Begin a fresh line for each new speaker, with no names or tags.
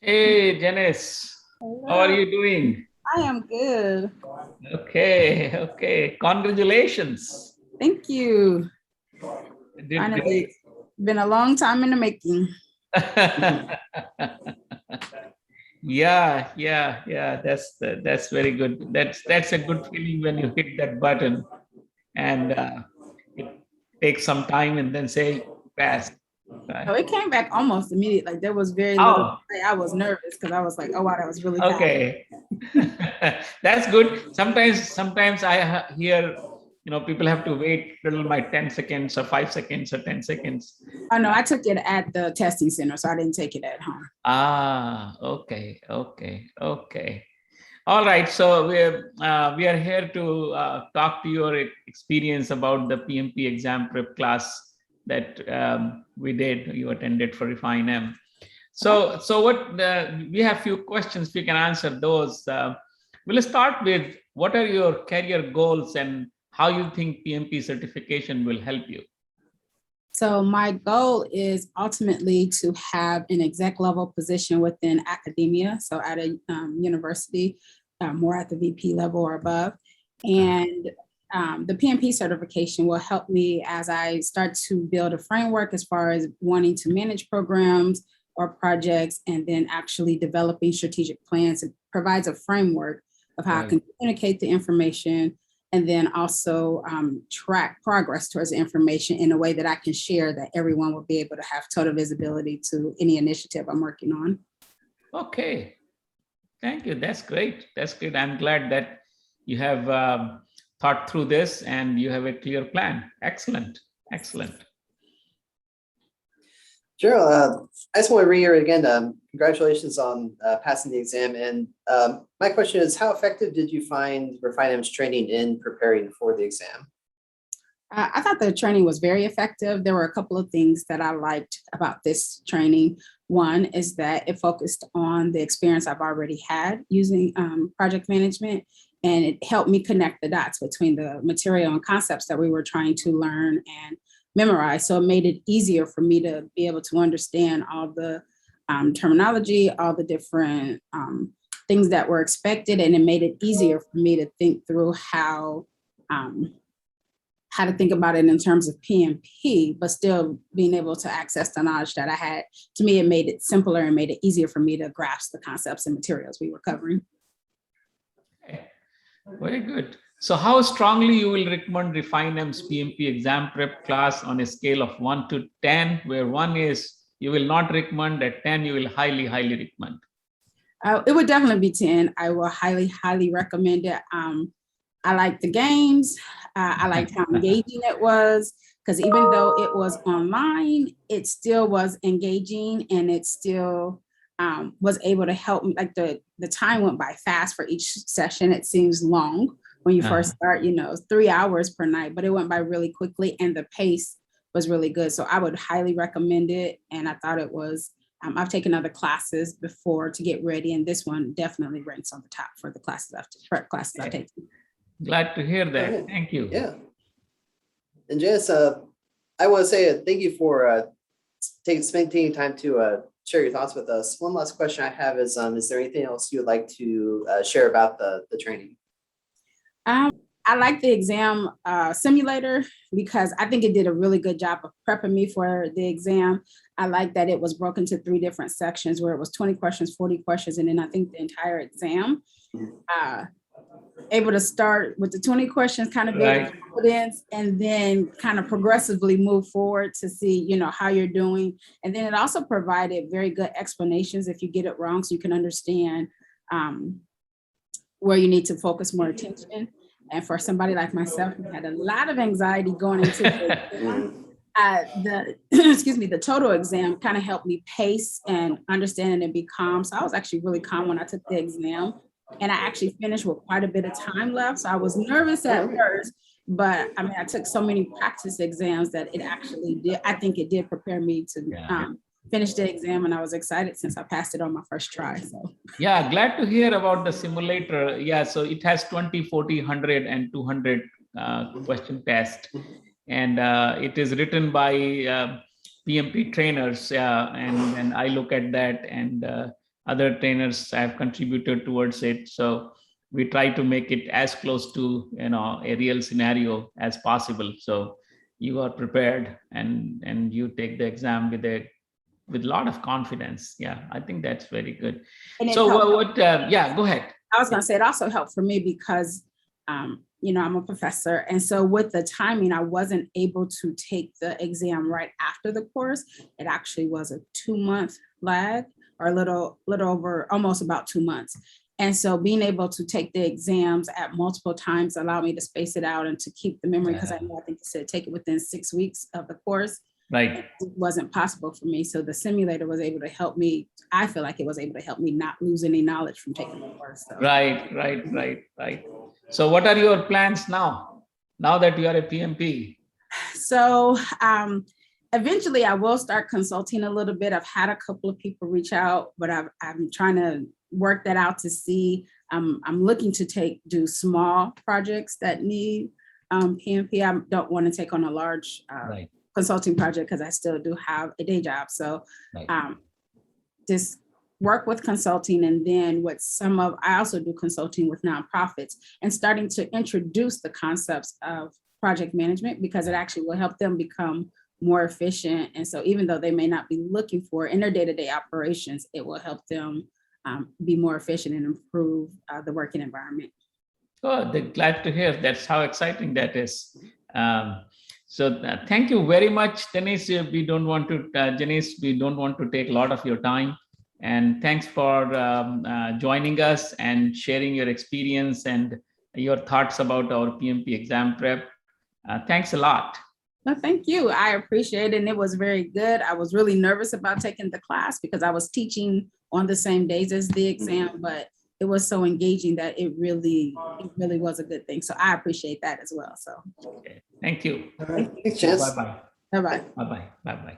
Hey, Janice, how are
Hello,
you doing?
I am good.
Okay, okay. Congratulations.
Thank you.
Did great.
Finally, been a long time in the making.
Yeah. That's very good. That's a good feeling when you hit that button and it takes some time and then say pass.
So
Right?
it came back almost immediately. Like there was very little.
Oh,
I was nervous because I was like, "Oh wow, that was really fast."
okay. That's good. Sometimes I hear, people have to wait till my 10 seconds or 5 seconds or 10 seconds.
Oh no, I took it at the testing center, so I didn't take it at home.
Okay. All right. So we are here to talk to your experience about the PMP exam prep class that you attended for RefineM.
Okay.
So what we have few questions. We can answer those. We'll start with what are your career goals and how you think PMP certification will help you.
So my goal is ultimately to have an exec level position within academia, so at a university, more at the VP level or above. And the PMP certification will help me as I start to build a framework as far as wanting to manage programs or projects, and then actually developing strategic plans. It provides a framework of how I
Right.
can communicate the information, and then also track progress towards the information in a way that I can share that everyone will be able to have total visibility to any initiative I'm working on.
Okay. Thank you. That's great. That's great. I'm glad that you have thought through this and you have a clear plan. Excellent. Excellent.
Sure. I just want to reiterate again, congratulations on passing the exam. And my question is, how effective did you find RefineM's training in preparing for the exam?
I thought the training was very effective. There were a couple of things that I liked about this training. One is that it focused on the experience I've already had using project management, and it helped me connect the dots between the material and concepts that we were trying to learn and memorize. So it made it easier for me to be able to understand all the terminology, all the different things that were expected, and it made it easier for me to think through um, how to think about it in terms of PMP, but still being able to access the knowledge that I had. To me, it made it simpler and made it easier for me to grasp the concepts and materials we were covering.
Okay. Very good. So how strongly you will recommend RefineM's PMP exam prep class on a scale of 1 to 10, where 1 is you will not recommend, at 10 you will highly recommend.
It would definitely be 10. I will highly recommend it. I like the games. I liked how engaging it was, because even though it was online, it still was engaging, and it still was able to help me. Like the time went by fast for each session. It seems long when you first start, 3 hours per night, but it went by really quickly, and the pace was really good. So I would highly recommend it. And I thought it was, I've taken other classes before to get ready, and this one definitely ranks on the top for the prep classes I've taken.
Glad to hear that.
Okay.
Thank you.
Yeah. And Janice, I want to say thank you for taking time to share your thoughts with us. One last question I have is there anything else you would like to share about the training?
I like the exam simulator because I think it did a really good job of prepping me for the exam. I like that it was broken into 3 different sections where it was 20 questions, 40 questions, and then I think the entire exam. Able to start with the 20 questions, kind of build confidence, and then kind of progressively move forward to see, how you're doing. And then it also provided very good explanations if you get it wrong, so you can understand where you need to focus more attention. And for somebody like myself who had a lot of anxiety going into the total exam kind of helped me pace and understand and be calm. So I was actually really calm when I took the exam, and I actually finished with quite a bit of time left. So I was nervous at first, but I mean, I took so many practice exams that it actually did. I think it did prepare me to finish the exam, and I was excited since I passed it on my first try. So
yeah, glad to hear about the simulator. Yeah, so it has 20, 40, 100 and 200 question test, and it is written by PMP trainers. And I look at that, and other trainers have contributed towards it. So we try to make it as close to, a real scenario as possible. So you are prepared and you take the exam with a lot of confidence. Yeah, I think that's very good.
And it
So
helped.
yeah, go ahead.
I was going to say it also helped for me because, I'm a professor. And so with the timing, I wasn't able to take the exam right after the course. It actually was a 2-month lag, or a little over, almost about 2 months. And so being able to take the exams at multiple times allowed me to space it out and to keep the memory, because I think it said take it within 6 weeks of the course.
Right.
It wasn't possible for me. So the simulator was able to help me. I feel like it was able to help me not lose any knowledge from taking the course. So.
Right. So what are your plans now that you are a PMP?
So eventually I will start consulting a little bit. I've had a couple of people reach out, but I'm trying to work that out to see. I'm looking to do small projects that need PMP. I don't want to take on a large
Right.
consulting project because I still do have a day job. So
Right.
Just work with consulting, and then I also do consulting with nonprofits and starting to introduce the concepts of project management, because it actually will help them become more efficient. And so even though they may not be looking for it in their day-to-day operations, it will help them be more efficient and improve the working environment.
Oh, glad to hear. That's how exciting that is. So thank you very much, Janice. We don't want to take a lot of your time. And thanks for joining us and sharing your experience and your thoughts about our PMP exam prep. Thanks a lot.
No, thank you. I appreciate it. And it was very good. I was really nervous about taking the class because I was teaching on the same days as the exam, but it was so engaging that it really was a good thing. So I appreciate that as well. So
okay. Thank you.
All right. Thanks, Janice.
Bye-bye.
Bye-bye.
Bye-bye. Bye-bye.